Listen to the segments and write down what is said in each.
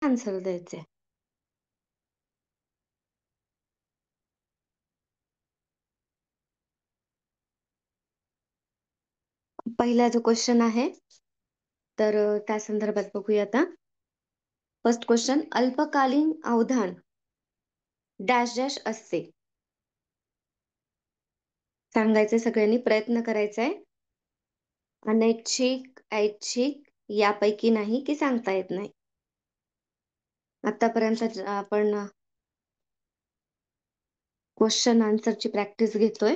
Answer द्यायचंय. पहिला जो क्वेश्चन आहे, तर त्या संदर्भात बघूया आता. फर्स्ट क्वेश्चन, अल्पकालीन अवधान डॅश डॅश असते. सांगायचे सगळ्यांनी, प्रयत्न करायचा आहे. अनैच्छिक, ऐच्छिक यापैकी नाही की सांगता येत नाही. आतापर्यंत आपण क्वेश्चन आन्सरची प्रॅक्टिस घेतोय.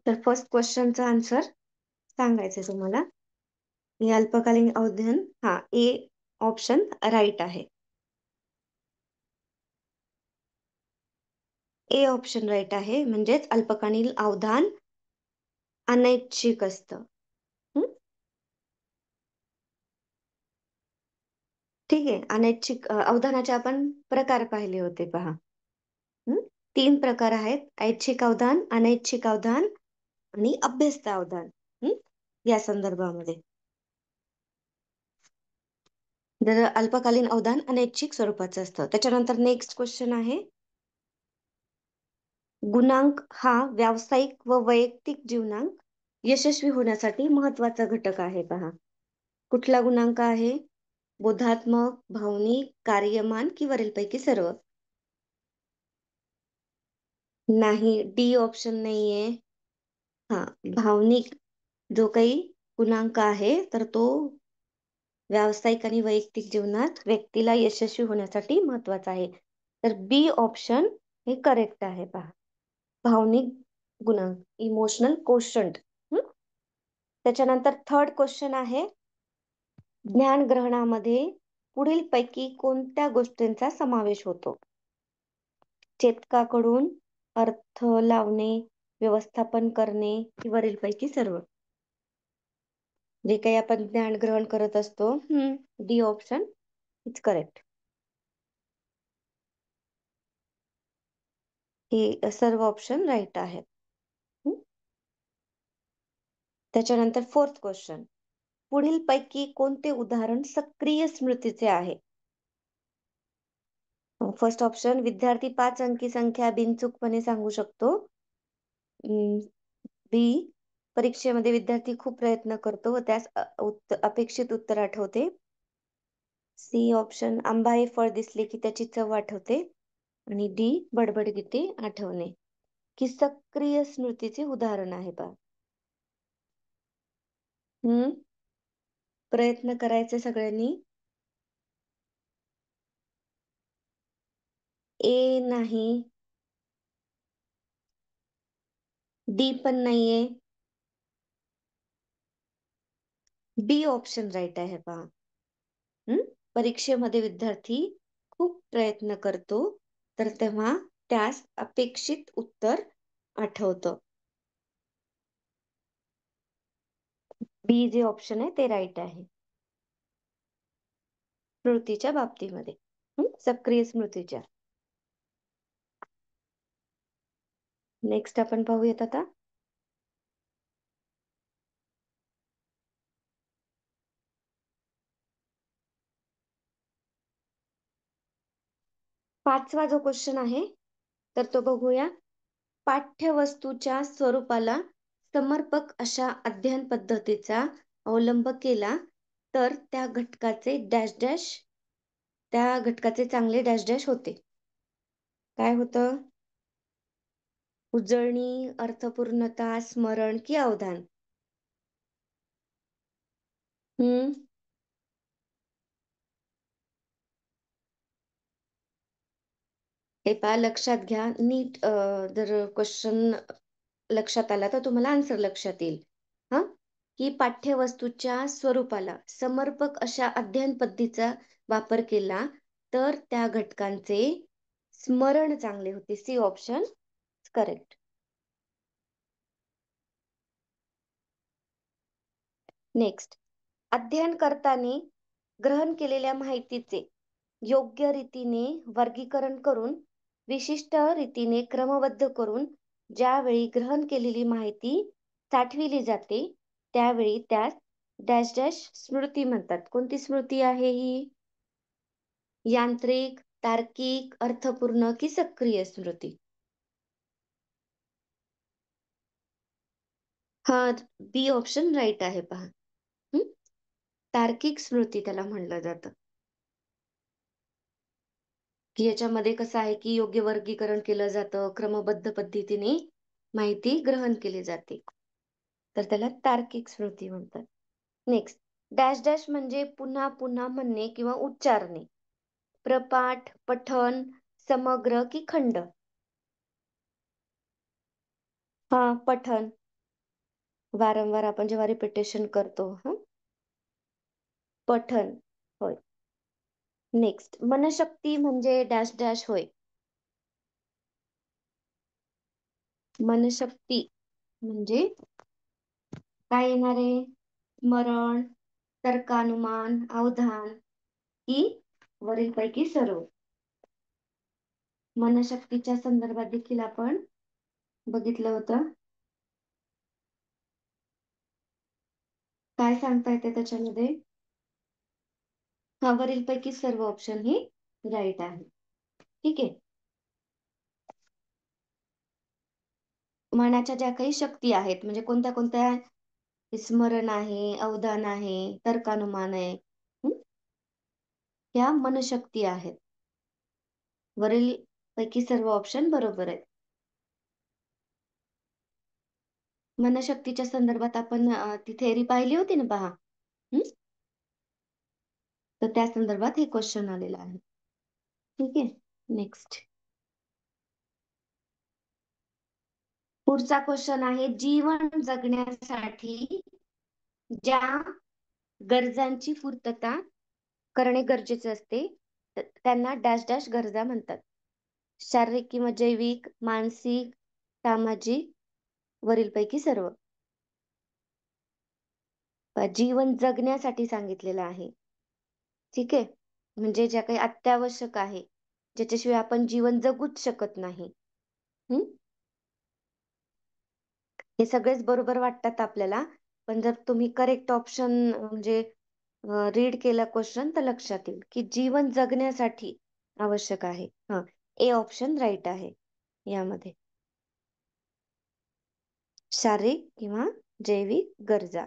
तर फर्स्ट क्वेश्चनचा आन्सर सांगायचंय तुम्हाला. हे अल्पकालीन अवधान, हा ए ऑप्शन राईट आहे. ए ऑप्शन राईट आहे. म्हणजेच अल्पकालीन अवधान अनैच्छिक असतं. ठीक आहे. अनैच्छिक अवधानाचे आपण प्रकार पाहिले होते पहा. 3 प्रकार आहेत. ऐच्छिक अवधान, अनैच्छिक अवधान आणि अभ्यस्त अवधान. या संदर्भामध्ये. तर अल्पकालीन अवधान अनैच्छिक स्वरूपाचं असतं. त्याच्यानंतर नेक्स्ट क्वेश्चन आहे, गुणांक हा व्यावसायिक व वैयक्तिक जीवनात यशस्वी होण्यासाठी महत्वाचा घटक आहे पहा. कुठला गुणांक आहे? बोधात्मक, भावनिक, कार्यमान की वरीलपैकी सर्व? नाही, डी ऑप्शन नाहीये. हा, भावनिक जो काही गुणांक आहे, तर तो व्यावसायिक आणि वैयक्तिक जीवनात व्यक्तीला यशस्वी होण्यासाठी महत्वाचा आहे. तर बी ऑप्शन हे करेक्ट आहे पहा. भावनिक गुणांक, इमोशनल कोशंट. त्याच्यानंतर थर्ड क्वेश्चन आहे, ज्ञान ग्रहणामध्ये पुढील पैकी कोणत्या गोष्टींचा समावेश होतो? चेतकाकडून अर्थ लावणे, व्यवस्थापन करणे की वरीलपैकी सर्व? जे काही आपण ज्ञान ग्रहण करत असतो, डी ऑप्शन इज करेक्ट. हे सर्व ऑप्शन राईट आहेत. त्याच्यानंतर फोर्थ क्वेश्चन, पुढील पैकी कोणते उदाहरण सक्रिय स्मृतीचे आहे? फर्स्ट ऑप्शन, विद्यार्थी 5 अंकी संख्या बिनचूकपणे सांगू शकतो. बी, परीक्षेमध्ये विद्यार्थी खूप प्रयत्न करतो व त्यास अपेक्षित उत्तर आठवते. सी ऑप्शन, आंबा हे फळ दिसले की त्याची चव आठवते. आणि डी, बडबड गीते आठवणे. की सक्रिय स्मृतीचे उदाहरण आहे पहा. प्रयत्न करायचे सगळ्यांनी. ए नाही, डी पण नाहीये, बी ऑप्शन राईट आहे पहा. परीक्षेमध्ये विद्यार्थी खूप प्रयत्न करतो, तर तेव्हा त्यास अपेक्षित उत्तर आठवतं. बी जे ऑप्शन आहे ते राईट आहे स्मृतीच्या बाबतीमध्ये. सक्रिय स्मृतीच्या. नेक्स्ट आपण पाहूयात आता. पाचवा जो क्वेश्चन आहे, तर तो बघूया. पाठ्यवस्तूच्या स्वरूपाला समर्पक अशा अध्ययन पद्धतीचा अवलंब केला तर त्या घटकाचे डॅश डॅश, त्या घटकाचे चांगले डॅश डॅश होते. काय होतं? उजळणी, अर्थपूर्णता, स्मरण की अवधान? हे पहा, लक्षात घ्या नीट. जर क्वेश्चन लक्षात आला तर तुम्हाला आन्सर लक्षात येईल. की पाठ्यवस्तूच्या स्वरूपाला समर्पक अशा अध्ययन पद्धतीचा वापर केला तर त्या घटकांचे स्मरण चांगले होते. C option correct. नेक्स्ट, अध्ययन करताना ग्रहण केलेल्या माहितीचे योग्य रीतीने वर्गीकरण करून विशिष्ट रीतीने क्रमबद्ध करून ज्यावेळी ग्रहण केलेली माहिती साठविली जाते त्यावेळी त्यास डॅश डॅश स्मृती म्हणतात. कोणती स्मृती आहे ही? यांत्रिक, तार्किक, अर्थपूर्ण की सक्रिय स्मृती? हा, बी ऑप्शन राईट आहे पहा. तार्किक स्मृती त्याला म्हणलं जातं. की याच्यामध्ये कसं आहे की योग्य वर्गीकरण केलं जातं, क्रमबद्ध पद्धतीने माहिती ग्रहण केली जाते, तर त्याला तार्किक स्मृती म्हणतात. नेक्स्ट, डॅश डॅश म्हणजे पुन्हा पुन्हा म्हणणे किंवा उच्चारणे. प्रपाठ, पठण, समग्र की खंड? हा, पठण. वारंवार आपण जेव्हा रिपिटेशन करतो, पठण होय. नेक्स्ट, मनशक्ती म्हणजे डॅश डॅश होय. मनशक्ती म्हणजे काय येणार आहे? स्मरण, तर्कानुमान, अवधान की वरीलपैकी सर्व? मनशक्तीच्या संदर्भात देखील आपण बघितलं होतं. काय सांगता येते त्याच्यामध्ये? हा, वरीलपैकी सर्व ऑप्शन ही राईट आहे. ठीक आहे. मनाच्या ज्या काही शक्ती आहेत, म्हणजे कोणत्या कोणत्या? स्मरण आहे, अवधान आहे, तर्कानुमान आहे, ह्या मनशक्ती आहेत. वरील पैकी सर्व ऑप्शन बरोबर आहेत. मनशक्तीच्या संदर्भात आपण ती थेअरी पाहिली होती ना पहा. तर त्या संदर्भात हे क्वेश्चन आलेलं आहे. ठीक आहे. नेक्स्ट, पुढचा क्वेश्चन आहे, जीवन जगण्यासाठी ज्या गरजांची पूर्तता करणे गरजेचे असते त्यांना डॅश डॅश गरजा म्हणतात. शारीरिक किंवा जैविक, मानसिक, सामाजिक, वरीलपैकी सर्व? जीवन जगण्यासाठी सांगितलेलं आहे. ठीक आहे. म्हणजे ज्या काही अत्यावश्यक आहे, ज्याच्याशिवाय आपण जीवन जगूच शकत नाही. हे सगळेच बरोबर वाटतात आपल्याला, पण जर तुम्ही करेक्ट ऑप्शन म्हणजे रीड केला क्वेश्चन तर लक्षात येईल की जीवन जगण्यासाठी आवश्यक आहे. ए ऑप्शन राईट आहे यामध्ये. शारीरिक किंवा जैविक गरजा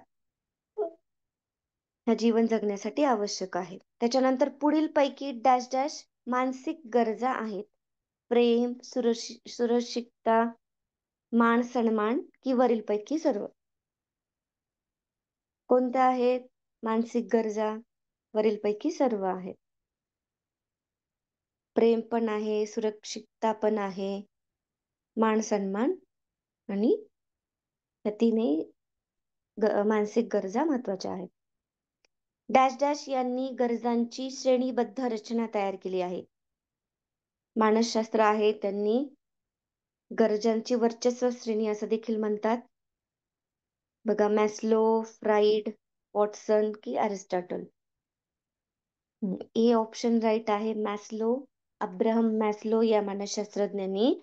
ह्या जीवन जगण्यासाठी आवश्यक आहे. त्याच्यानंतर पुढील पैकी डॅश डॅश मानसिक गरजा आहेत. प्रेम, सुरक्षितता, मान सन्मान की वरीलपैकी सर्व? कोणत्या आहेत मानसिक गरजा? वरीलपैकी सर्व आहेत. प्रेम पण आहे, सुरक्षितता पण आहे, मान सन्मान आणि या तीनही मानसिक गरजा महत्वाच्या आहेत. डॅश डॅश यांनी गरजांची श्रेणीबद्ध रचना तयार केली आहे. मानसशास्त्र आहे, त्यांनी गरजांची वर्चस्व श्रेणी असं देखील म्हणतात. बघा, मॅस्लो, फ्राईड, वॉटसन की अरिस्टॉटल? ए ऑप्शन राईट आहे. मॅस्लो, अब्राहम मॅस्लो या मानसशास्त्रज्ञांनी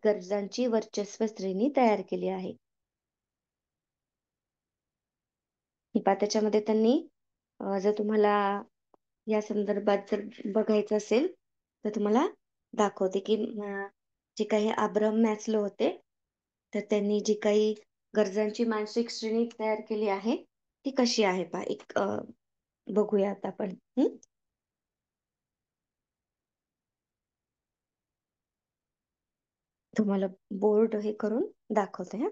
गरजांची वर्चस्व श्रेणी तयार केली आहे. त्याच्यामध्ये त्यांनी जर तुम्हाला या संदर्भात जर बघायचं असेल तर तुम्हाला दाखवते की जे काही अब्राहम मॅस्लो होते, तर त्यांनी जी काही गरजांची मानसिक श्रेणी तयार केली आहे ती कशी आहे पहा. एक बघूयात आपण. तुम्हाला बोर्ड हे करून दाखवते.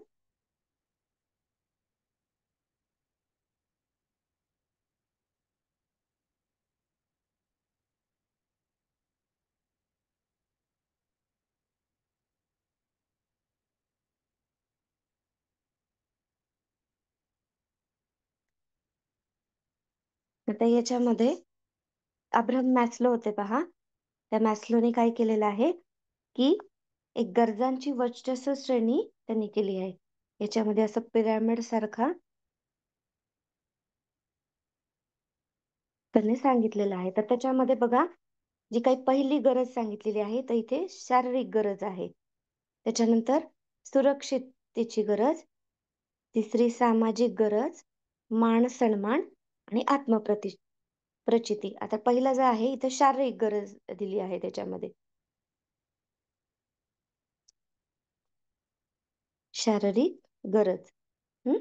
आता याच्यामध्ये अब्राहम मॅस्लो होते पहा. त्या मॅस्लोने काय केलेलं आहे की एक गरजांची वर्चस्व श्रेणी त्यांनी केली आहे. याच्यामध्ये असं पिरॅमिड सारखा त्यांनी सांगितलेलं आहे. तर त्याच्यामध्ये बघा, जी काही पहिली गरज सांगितलेली आहे तर इथे शारीरिक गरज आहे. त्याच्यानंतर सुरक्षिततेची गरज, तिसरी सामाजिक गरज, मान सन्मान आणि प्रचिती. आता पहिला जो आहे इथं शारीरिक गरज दिली आहे त्याच्यामध्ये. शारीरिक गरज. हम्म.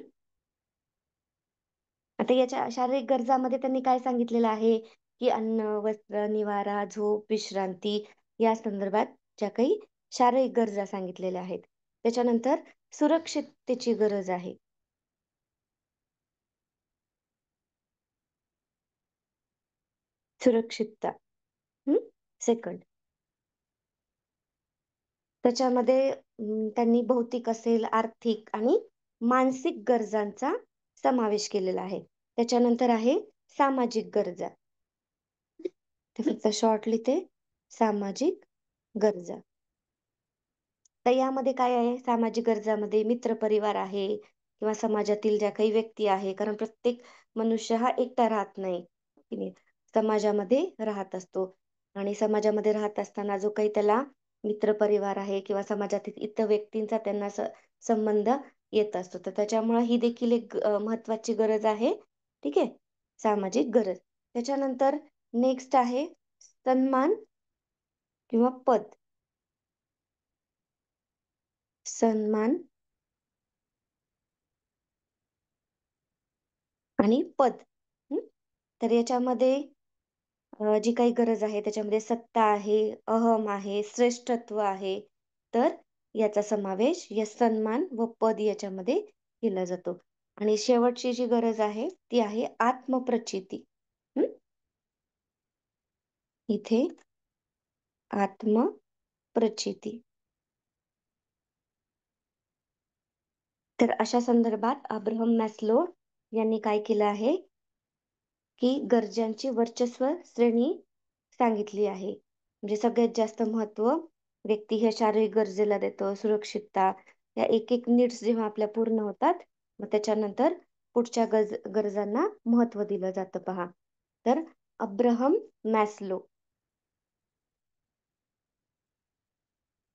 आता याच्या शारीरिक गरजामध्ये त्यांनी काय सांगितलेलं आहे, की अन्न, वस्त्र, निवारा, झोप, विश्रांती या संदर्भात ज्या काही शारीरिक गरजा सांगितलेल्या आहेत. त्याच्यानंतर सुरक्षिततेची गरज आहे. सुरक्षितता. हम्म. सेकंड. त्याच्यामध्ये त्यांनी भौतिक असेल, आर्थिक आणि मानसिक गरजांचा समावेश केलेला आहे. त्याच्यानंतर आहे सामाजिक गरजा. ते फक्त शॉर्ट लिहिते, सामाजिक गरजा. तर यामध्ये काय आहे, सामाजिक गरजामध्ये मित्रपरिवार आहे किंवा समाजातील ज्या काही व्यक्ती आहे, कारण प्रत्येक मनुष्य हा एकटा राहत नाही, की नाही, समाजामध्ये राहत असतो. आणि समाजामध्ये राहत असताना जो काही त्याला मित्रपरिवार आहे किंवा समाजातील इतर व्यक्तींचा त्यांना संबंध येत असतो, तर त्याच्यामुळे ही देखील एक महत्वाची गरज आहे. ठीक आहे, सामाजिक गरज. त्याच्यानंतर नेक्स्ट आहे सन्मान किंवा पद. सन्मान आणि पद. हं? तर याच्यामध्ये जी काही गरज आहे त्याच्यामध्ये सत्ता आहे, अहम आहे, श्रेष्ठत्व आहे. तर याचा समावेश या सन्मान व पद याच्यामध्ये केला जातो. आणि शेवटची जी गरज आहे ती आहे आत्मप्रचिती. हं? इथे आत्मप्रचिती. तर अशा संदर्भात अब्राहम मॅस्लो यांनी काय केलं आहे, की गरजांची वर्चस्व श्रेणी सांगितली आहे. म्हणजे सगळ्यात जास्त महत्व व्यक्ती ह्या शारीरिक गरजेला देतो. सुरक्षितता या एक एक नीड्स जेव्हा आपल्या पूर्ण होतात, मग त्याच्यानंतर पुढच्या गरजांना महत्व दिलं जातं पहा. तर अब्राहम मॅस्लो.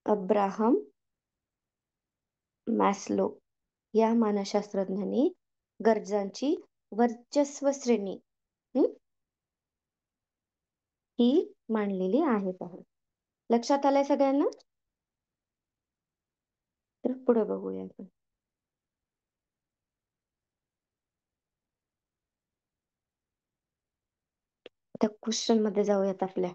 अब्राहम मॅस्लो या मानसशास्त्रज्ञांनी गरजांची वर्चस्व श्रेणी हं, ही मांडलेली आहे पहा. लक्षात आलंय सगळ्यांना? तर पुढे बघूया आपण. त्या क्वेश्चन मध्ये जाऊयात आपल्या.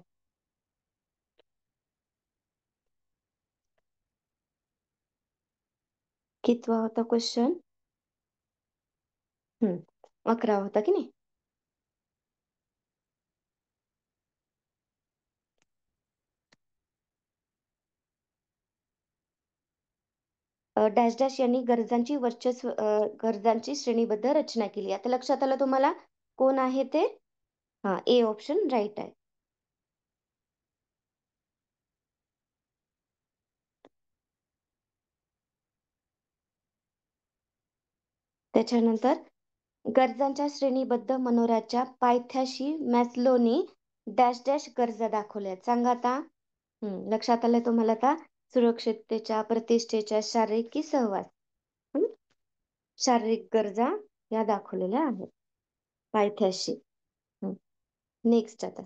कितवा होता क्वेश्चन? 11 होता की नाही? डॅश डॅश यांनी गरजांची श्रेणीबद्ध रचना केली. आता लक्षात आलं तुम्हाला कोण आहे ते? हा, ए ऑप्शन राईट आहे. त्याच्यानंतर गरजांच्या श्रेणीबद्ध मनोऱ्याच्या पायथ्याशी मॅस्लोनी डॅश डॅश गरजा दाखवल्यात. सांगा आता. लक्षात आलंय तुम्हाला आता? सुरक्षिततेच्या, प्रतिष्ठेच्या, शारीरिक की सहवास. हं? शारीरिक गरजा या दाखवलेल्या आहेत पायथ्याशी. नेक्स्ट आता.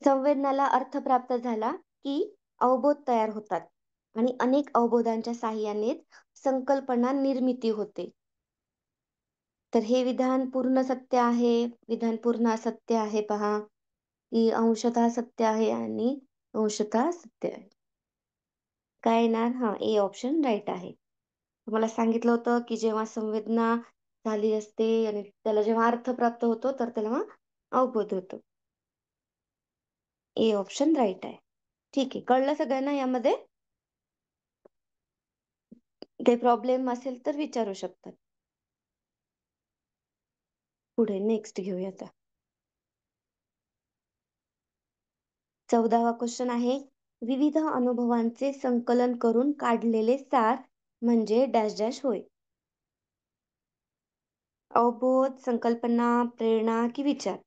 संवेदनाला अर्थ प्राप्त झाला की अवबोध तयार होतात आणि अनेक अवबोधांच्या साहाय्याने संकल्पना निर्मिती होते. तर हे विधान पूर्ण सत्य आहे, विधान पूर्ण असत्य आहे पहा, की अंशतः सत्य आहे आणि अंशतः सत्य आहे. काय येणार? हा, ए ऑप्शन राईट आहे. तुम्हाला सांगितलं होतं की जेव्हा संवेदना झाली असते आणि त्याला जेव्हा अर्थ प्राप्त होतो तर त्याला अवबोध होतो. ए ऑप्शन राईट आहे. ठीक आहे, कळलं सगळ्यांना यामध्ये? काही प्रॉब्लेम असेल तर विचारू शकतात. पुढे नेक्स्ट घेऊया आता. 14वा क्वेश्चन आहे, विविध अनुभवांचे संकलन करून काढलेले सार म्हणजे डॅश डॅश होय. अवबोध, संकल्पना, प्रेरणा की विचार?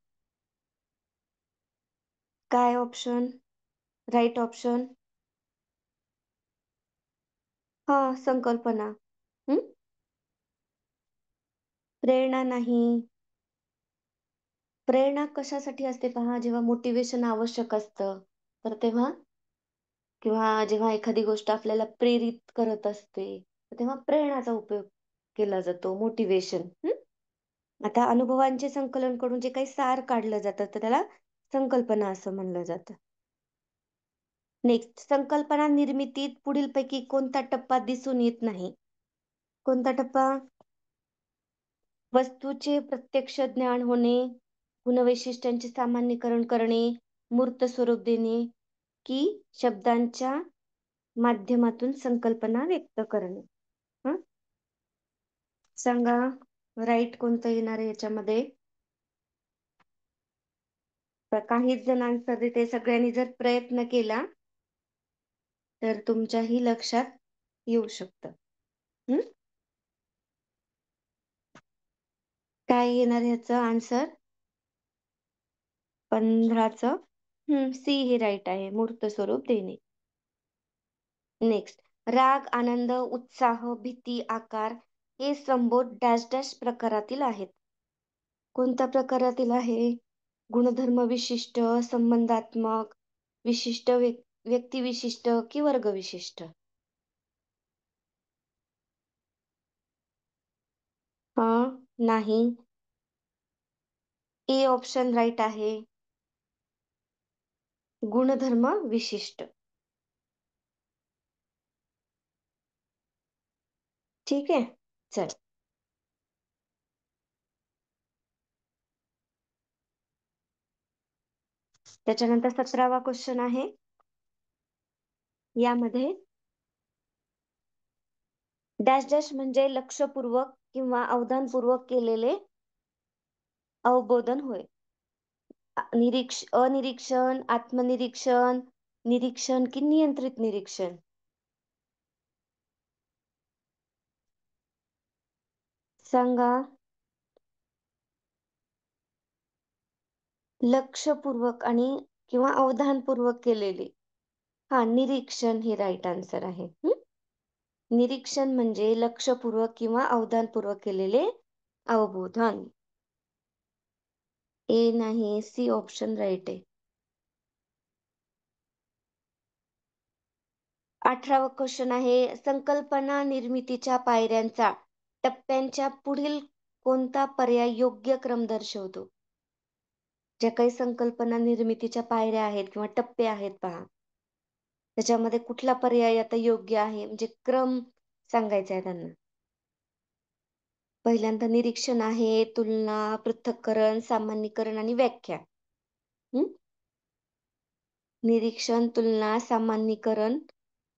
काय ऑप्शन राईट ऑप्शन? हा, संकल्पना. हम्म. प्रेरणा नाही. प्रेरणा कशासाठी असते पहा, जेव्हा मोटिवेशन आवश्यक असतं, तर तेव्हा किंवा जेव्हा एखादी गोष्ट आपल्याला प्रेरित करत असते, तर तेव्हा प्रेरणाचा उपयोग केला जातो, मोटिवेशन. आता अनुभवांचे संकलन करून जे काही सार काढलं जातं, तर त्याला संकल्पना असं म्हणलं जातं. नेक्स्ट, संकल्पना निर्मितीत पुढीलपैकी कोणता टप्पा दिसून येत नाही? कोणता टप्पा? वस्तूचे प्रत्यक्ष ज्ञान होणे, गुणवैशिष्ट्यांचे सामान्यीकरण करणे, मूर्त स्वरूप देणे, की शब्दांच्या माध्यमातून संकल्पना व्यक्त करणे. हं? सांगा, राईट कोणतं येणार आहे याच्यामध्ये? तर काहीच जण आन्सर देते. सगळ्यांनी जर प्रयत्न केला तर तुमच्याही लक्षात येऊ शकतं. हं? काय येणार ह्याचं आन्सर? 15चं सी हे राईट आहे, मूर्त स्वरूप देणे. नेक्स्ट, राग, आनंद, उत्साह, भीती, आकार हे संबोध डॅश डॅश प्रकारातील आहेत. कोणत्या प्रकारातील आहे? गुणधर्म विशिष्ट, संबंधात्मक, विशिष्ट, व्यक्तिविशिष्ट की वर्गविशिष्ट? हा, नाही. ए ऑप्शन राईट आहे, गुणधर्म विशिष्ट. ठीक आहे, चल. त्याच्यानंतर 17वा क्वेश्चन आहे. यामध्ये डॅश डॅश म्हणजे लक्षपूर्वक किंवा अवधानपूर्वक केलेले अवबोधन होय. अनिरीक्षण, आत्मनिरीक्षण, निरीक्षण की नियंत्रित निरीक्षण? सांगा. लक्षपूर्वक आणि किंवा अवधानपूर्वक केलेले. हा, निरीक्षण हे राईट आन्सर आहे. निरीक्षण म्हणजे लक्षपूर्वक किंवा अवधानपूर्वक केलेले अवबोधन. ए नाही, सी ऑप्शन राईट आहे. 18वा क्वेश्चन आहे, संकल्पना निर्मितीच्या पायऱ्यांचा टप्प्यांच्या पुढील कोणता पर्याय योग्य क्रम दर्शवतो? ज्या काही संकल्पना निर्मितीच्या पायऱ्या आहेत किंवा टप्पे आहेत पहा, त्याच्यामध्ये कुठला पर्याय आता योग्य आहे, म्हणजे क्रम सांगायचा आहे त्यांना. पहिल्यांदा निरीक्षण आहे, तुलना, पृथक्करण, सामान्यीकरण आणि व्याख्या. हं? निरीक्षण, तुलना, सामान्यीकरण,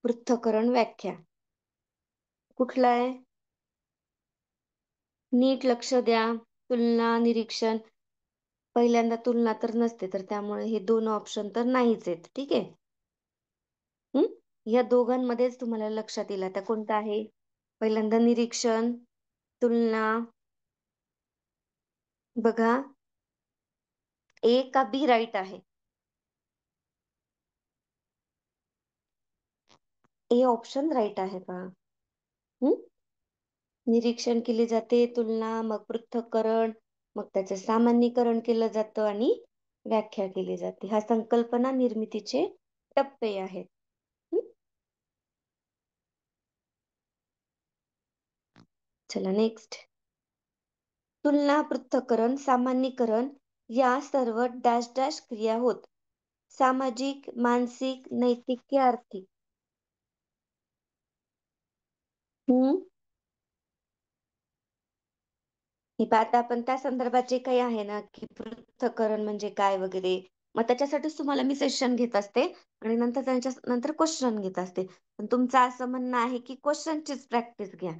पृथक्करण, व्याख्या. कुठलं आहे? नीट लक्ष द्या. तुलना, निरीक्षण. पहिल्यांदा तुलना तर नसते, तर त्यामुळे हे 2 ऑप्शन तर नाहीच आहेत. ठीक आहे. या दोघांमध्येच तुम्हाला लक्षात येईल आता कोणतं आहे. पहिल्यांदा निरीक्षण, तुलना. बघा, ए का बी राईट आहे? ए ऑप्शन राईट आहे पहा. निरीक्षण केले जाते, तुलना, मग पृथक्करण, मग त्याचं सामान्यीकरण केलं जातं आणि व्याख्या केली जाते. हा संकल्पना निर्मितीचे टप्पे आहेत. चला नेक्स्ट. तुलना, पृथक्करण, सामान्यीकरण या सर्व डॅश डॅश क्रिया होत. सामाजिक, मानसिक, नैतिक की आर्थिक? हम्म हे पाहता आपण त्या संदर्भात जे काही आहे ना, की पृथक्करण म्हणजे काय वगैरे, मग त्याच्यासाठीच तुम्हाला मी सेशन घेत असते आणि नंतर त्यांच्या नंतर क्वेश्चन घेत असते. पण तुमचं असं म्हणणं आहे की क्वेश्चनचीच प्रॅक्टिस घ्या.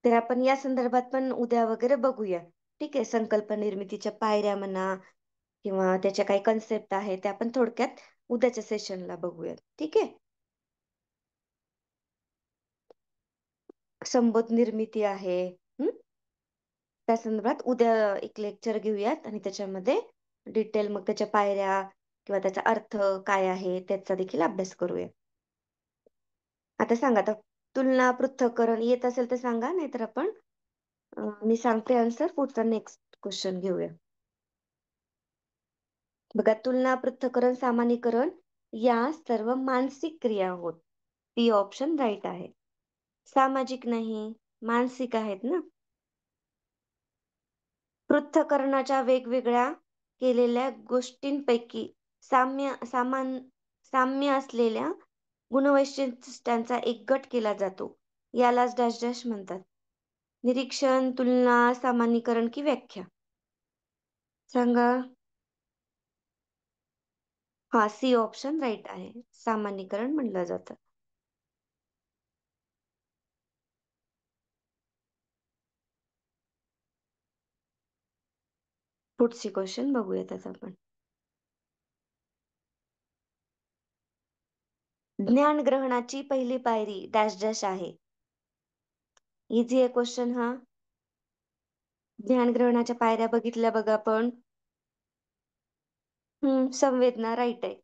तर आपण या संदर्भात पण उद्या वगैरे बघूया. ठीक आहे, संकल्प निर्मितीच्या पायऱ्या म्हणा किंवा त्याच्या काही कन्सेप्ट आहे त्या आपण थोडक्यात उद्याच्या सेशनला बघूया. ठीक आहे. संबोध निर्मिती आहे. त्या संदर्भात उद्या एक लेक्चर घेऊयात आणि त्याच्यामध्ये डिटेल मग त्याच्या पायऱ्या किंवा त्याचा अर्थ काय आहे त्याचा देखील अभ्यास करूया. आता सांगा, आता तुलना, पृथक्करण येत असेल तर सांगा, नाहीतर आपण मी सांगते आन्सर, पुढचा नेक्स्ट क्वेश्चन घेऊया. बघा, तुलना, पृथक्करण, सामान्यीकरण या सर्व मानसिक क्रिया होत. बी ऑप्शन राईट आहे. सामाजिक नाही, मानसिक आहेत ना. पृथक्करणाच्या वेगवेगळ्या केलेल्या गोष्टींपैकी साम्य असलेल्या गुणवैशिष्ट्यांचा एक गट केला जातो. यालाच डॅश डॅश म्हणतात. निरीक्षण, तुलना, सामान्यीकरण की व्याख्या? सांगा. हा, सी ऑप्शन राईट आहे. सामान्यीकरण म्हणलं जातं. पुढची क्वेश्चन बघूयात आता आपण. ज्ञान ग्रहणाची पहिली पायरी डॅश डॅश आहे. इझी आहे क्वेश्चन हा. ज्ञान ग्रहणाच्या पायऱ्या बघितल्या बघा आपण. संवेदना राईट आहे.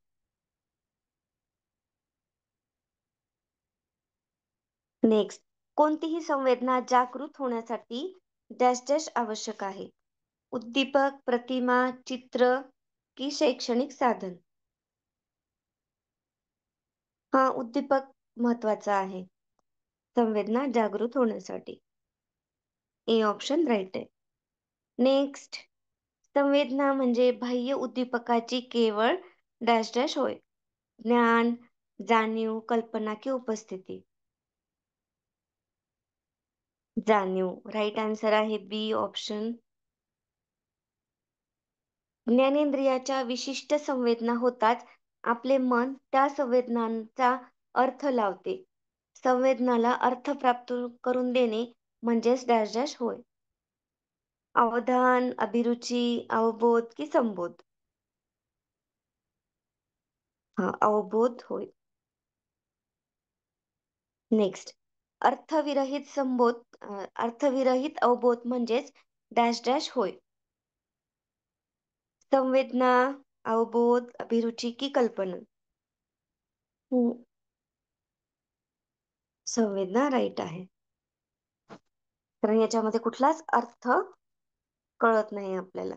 नेक्स्ट, कोणतीही संवेदना जागृत होण्यासाठी डॅश डॅश आवश्यक आहे. उद्दीपक, प्रतिमा, चित्र की शैक्षणिक साधन? हा, उद्दीपक महत्वाचा आहे संवेदना जागृत होण्यासाठी. ए ऑप्शन राईट आहे. नेक्स्ट, संवेदना म्हणजे बाह्य उद्दीपकाची केवळ डॅश डॅश होय. ज्ञान, जाणीव, कल्पना की उपस्थिती? जाणीव राईट आन्सर आहे. बी ऑप्शन. ज्ञानेंद्रियाच्या विशिष्ट संवेदना होताच आपले मन त्या संवेदनांचा अर्थ लावते. संवेदनाला अर्थ प्राप्त करून देणे म्हणजेच डॅश डॅश होय. अवधान, अभिरुची, अवबोध की संबोध? हा, अवबोध होय. नेक्स्ट, अर्थविरहित अवबोध म्हणजेच डॅश डॅश होय. संवेदना, अवबोध, अभिरुची की कल्पना? संवेदना राईट आहे. कारण याच्यामध्ये कुठलाच अर्थ कळत नाही आपल्याला.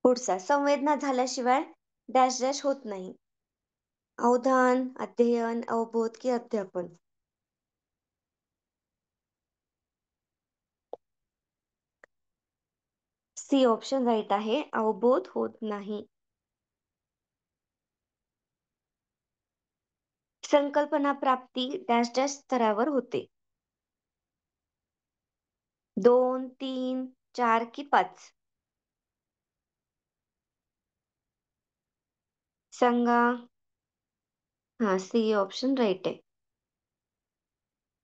पुढचा, संवेदना झाल्याशिवाय डॅश डॅश होत नाही. अवधान, अध्ययन, अवबोध की अध्यापन? सी ऑप्शन राईट आहे. अवबोध होत नाही. संकल्पना प्राप्ती डॅश डॅश स्तरावर होते. 2, 3, 4 की 5? सांगा. हा, सी ऑप्शन राईट आहे.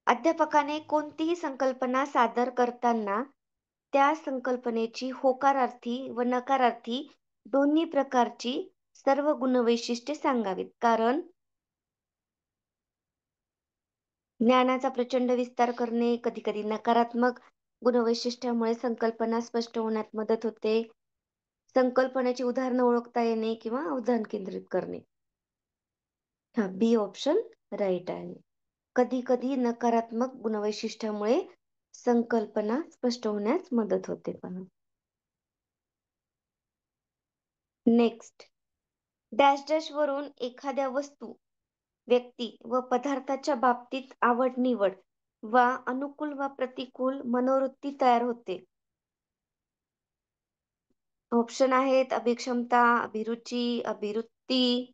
अध्यापकाने कोणतीही संकल्पना सादर करताना त्या संकल्पनेची होकारार्थी व नकारार्थी दोन्ही प्रकारची सर्व गुणवैशिष्ट्ये सांगावीत. कारण ज्ञानाचा प्रचंड विस्तार करणे, कधी कधी नकारात्मक गुणवैशिष्ट्यामुळे संकल्पना स्पष्ट होण्यात मदत होते. संकल्पनेची उदाहरणं ओळखता येणे किंवा अवधान केंद्रित करणे? हा, बी ऑप्शन राईट आहे. कधी कधी नकारात्मक गुणवैशिष्ट्यामुळे संकल्पना स्पष्ट होण्यास मदत होते. पहा. नेक्स्ट, डॅश डॅश वरून एखाद्या वस्तू, व्यक्ती व पदार्थाच्या बाबतीत आवड निवड वा अनुकूल वा प्रतिकूल मनोवृत्ती तयार होते. ऑप्शन आहेत अभिक्षमता, अभिरुची, अभिवृत्ती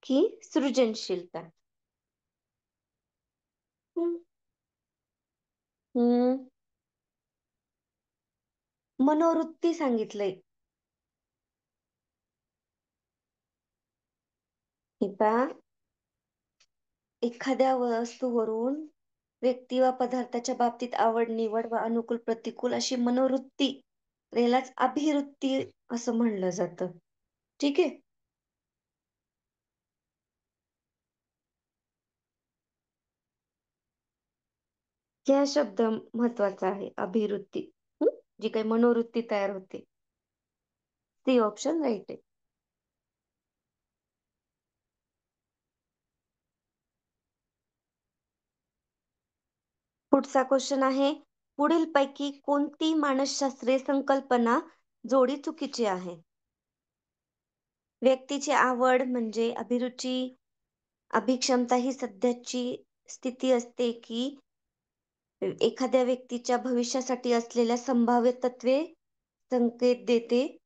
की सृजनशीलता? हम्म हम्म, मनोवृत्ती सांगितलंय. हे पहा, एखाद्या वस्तूवरून व्यक्ती वा पदार्थाच्या बाबतीत आवड निवड व अनुकूल प्रतिकूल अशी मनोवृत्ती, यालाच अभिवृत्ती असं म्हणलं जातं. ठीक आहे. हा शब्द महत्वाचा आहे, अभिवृत्ती. जी काही मनोवृत्ती तयार होते. ती ऑप्शन राईट आहे. पुढचा क्वेश्चन आहे, पुढीलपैकी कोणती मानसशास्त्रीय संकल्पना जोडी चुकीची आहे? व्यक्तीची आवड म्हणजे अभिरुची, अभिक्षमता ही सध्याची स्थिती असते, की एखाद्या व्यक्तीच्या भविष्यासाठी असलेल्या संभाव्य तत्त्वे संकेत देते.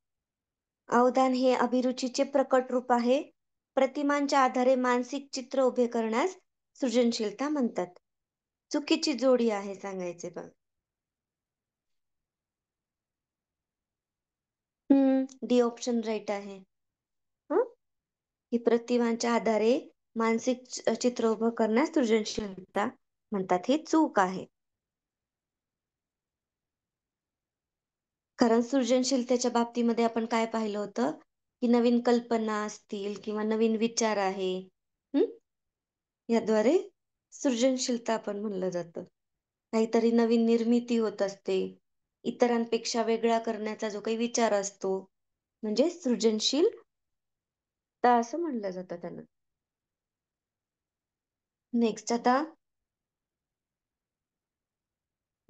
अवधान हे अभिरुचीचे प्रकट रूप आहे. प्रतिमांच्या आधारे मानसिक चित्र उभे करण्यास सृजनशीलता म्हणतात. चुकीची जोडी आहे सांगायचे बघ. डी ऑप्शन राईट आहे. हं? ही प्रतिमांच्या आधारे मानसिक चित्र उभं करण्यास सृजनशीलता म्हणतात. हे चूक आहे. कारण सृजनशीलतेच्या बाबतीमध्ये आपण काय पाहिलं होतं, की नवीन कल्पना असतील किंवा नवीन विचार आहे. हं? याद्वारे सृजनशीलता आपण म्हणलं जातं. काहीतरी नवीन निर्मिती होत असते. इतरांपेक्षा वेगळा करण्याचा जो काही विचार असतो, म्हणजे सृजनशीलता असं म्हणलं जातं त्यांना. नेक्स्ट आता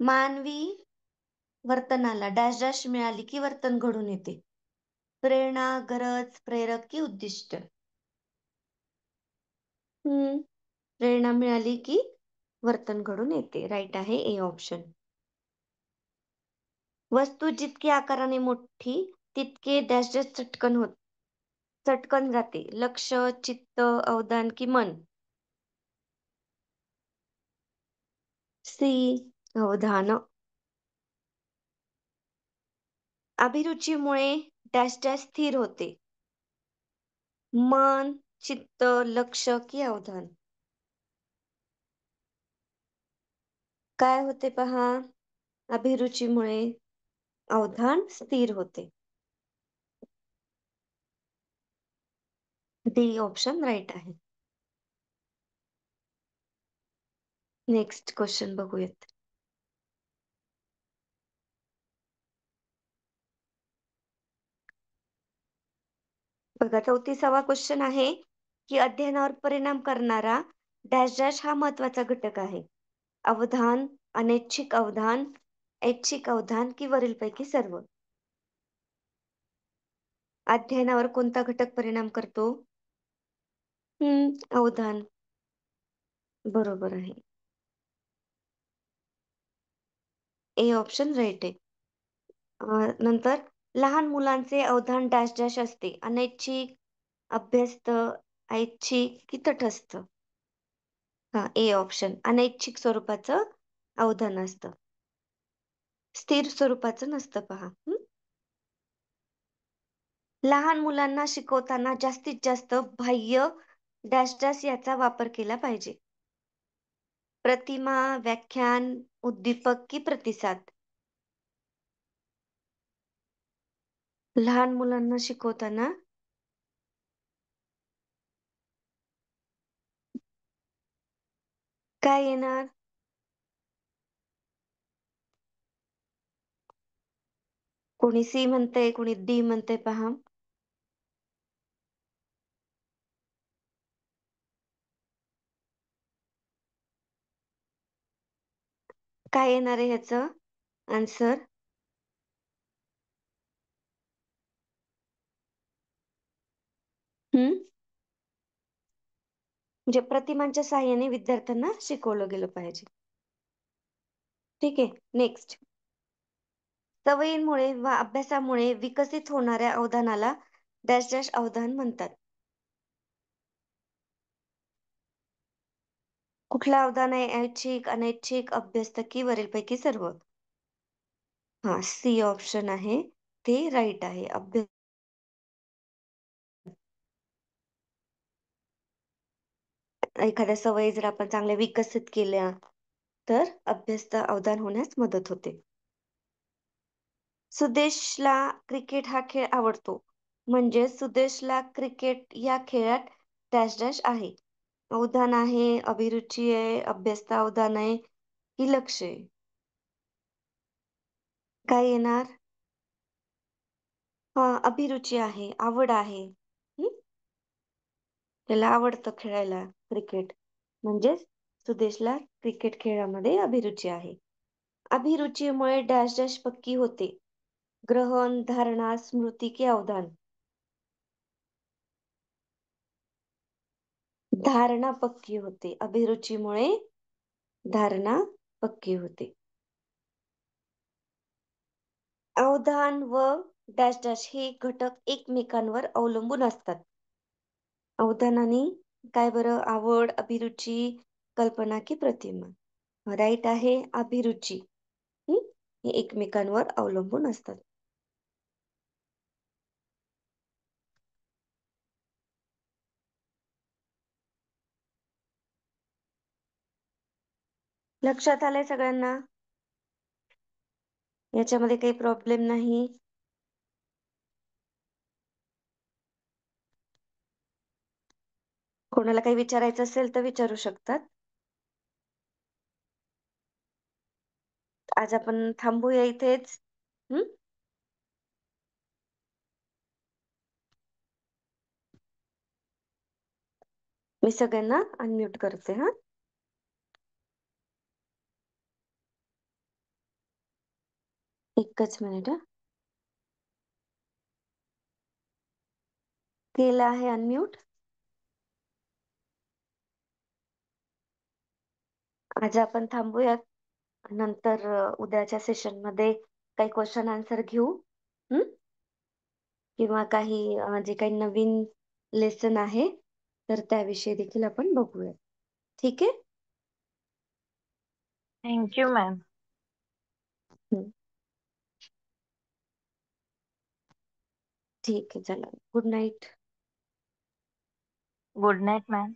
मानवी वर्तनाला डॅश डॅश मिळाली की वर्तन घडून येते. प्रेरणा, गरज, प्रेरक की उद्दिष्ट? हं. प्रेरणा मिळाली की वर्तन घडून येते. राईट आहे ए ऑप्शन. वस्तू जितकी आकाराने मोठी तितके डॅश डॅश चटकन जाते. लक्ष, चित्त, अवधान की मन? सी अवधान. अभिरुचीमुळे डॅश डॅश स्थिर होते. मन, चित्त, लक्ष की अवधान? काय होते पहा, अभिरुचीमुळे अवधान स्थिर होते. डी ऑप्शन राईट आहे. नेक्स्ट क्वेश्चन बघूयात. बघा 34वा क्वेश्चन आहे, की अध्ययनावर परिणाम करणारा डॅश डॅश हा महत्वाचा घटक आहे. अवधान, अनैच्छिक अवधान, ऐच्छिक अवधान की वरीलपैकी सर्व? अध्ययनावर कोणता घटक परिणाम करतो? अवधान. बरोबर आहे. ए ऑप्शन राईट आहे. नंतर लहान मुलांचे अवधान डॅश डॅश असते. अनैच्छिक, अभ्यस्त, ऐच्छिक की तटस्थ? A option. अनैच्छिक स्वरूपाचं अवधान असतं. स्थिर स्वरूपाचं नसतं पहा. लहान मुलांना शिकवताना जास्तीत जास्त बाह्य डॅश डॅश याचा वापर केला पाहिजे. प्रतिमा, व्याख्यान, उद्दीपक की प्रतिसाद? लहान मुलांना शिकवताना काय येणार? कोणी सी म्हणतंय, कोणी डी म्हणतंय पहा. काय येणार आहे ह्याचं आन्सर? म्हणजे प्रतिमांच्या सहाय्याने विद्यार्थ्यांना शिकवलं गेलं पाहिजे. ठीक आहे. नेक्स्ट. सवयींमुळे व अभ्यासामुळे विकसित होणाऱ्या अवधानाला डॅश डॅश अवधान म्हणतात. कुठलं अवधान आहे? ऐच्छिक, अनैच्छिक, अभ्यस्त की वरीलपैकी सर्व? सी ऑप्शन आहे. ते राईट आहे. एखाद्या सवयी जर आपण चांगल्या विकसित केल्या, तर अभ्यस्त अवधान होण्यास मदत होते. सुदेशला क्रिकेट हा खेळ आवडतो. म्हणजे सुदेशला क्रिकेट या खेळात डॅश डॅश आहे. अवधान आहे, अभिरुची आहे, अभ्यस्त अवधान आहे की लक्ष आहे? काय येणार? अभिरुची आहे, आवड आहे. हं? त्याला आवडतं खेळायला क्रिकेट. म्हणजेच सुदेशला क्रिकेट खेळामध्ये अभिरुची आहे. अभिरुचीमुळे डॅश डॅश पक्की होते. ग्रहण, धारणा, स्मृती की अवधान? धारणा पक्की होते. अभिरुचीमुळे धारणा पक्की होते. अवधान व डॅश डॅश हे घटक एकमेकांवर अवलंबून असतात. अवधानाने काय बरं? आवड, अभिरुची, कल्पना की प्रतिमा? राईट आहे अभिरुची. हे एकमेकांवर अवलंबून असतात. लक्षात आलंय सगळ्यांना? याच्यामध्ये काही प्रॉब्लेम नाही. कोणाला काही विचारायचं असेल तर विचारू शकतात. आज आपण थांबूया इथेच. हम्म. मी सगळ्यांना अनम्यूट करते हा. एकच मिनिट हा. केलं आहे अनम्यूट. आज आपण थांबूयात. नंतर उद्याच्या सेशन मध्ये काही क्वेश्चन आन्सर घेऊ. हम्म. किंवा काही जे काही नवीन लेसन आहे तर त्याविषयी देखील आपण बघूया. ठीक आहे. Thank you ma'am. ठीक आहे, चला good night. Good night ma'am.